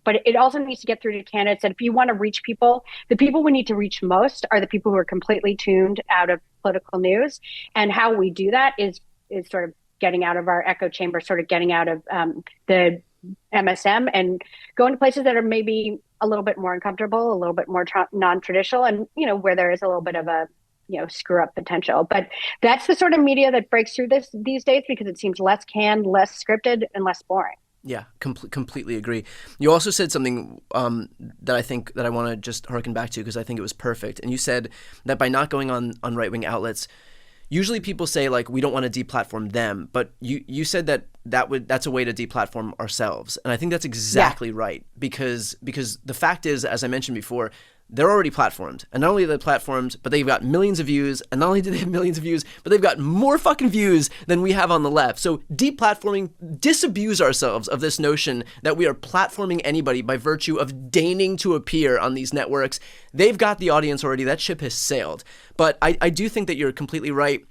but it also needs to get through to candidates that if you want to reach people, the people we need to reach most are the people who are completely tuned out of political news. And how we do that is sort of getting out of our echo chamber, sort of getting out of the MSM and going to places that are maybe a little bit more uncomfortable, a little bit more non-traditional, and where there is a little bit of a screw up potential. But that's the sort of media that breaks through this these days because it seems less canned, less scripted, and less boring. Yeah, completely agree. You also said something that I think that I want to just harken back to because I think it was perfect. And you said that by not going on right-wing outlets, usually people say like we don't want to deplatform them, but you said that's a way to deplatform ourselves, and I think that's Yeah. exactly right because the fact is, as I mentioned before, they're already platformed, and not only are they platformed, but they've got millions of views, and not only do they have millions of views, but they've got more fucking views than we have on the left. So deplatforming, disabuse ourselves of this notion that we are platforming anybody by virtue of deigning to appear on these networks. They've got the audience already. That ship has sailed. But I do think that you're completely right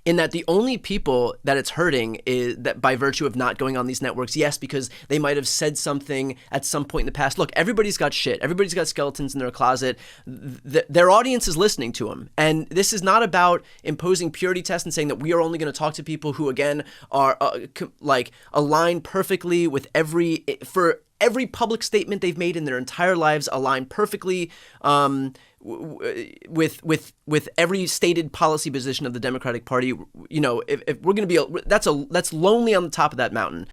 in that the only people that it's hurting is that by virtue of not going on these networks, yes, because they might have said something at some point in the past. Look, everybody's got shit. Everybody's got skeletons in their closet. Their audience is listening to them. And this is not about imposing purity tests and saying that we are only going to talk to people who, again, are like aligned perfectly with every public statement they've made in their entire lives, align perfectly with every stated policy position of the Democratic Party. If we're going to be that's lonely on the top of that mountain.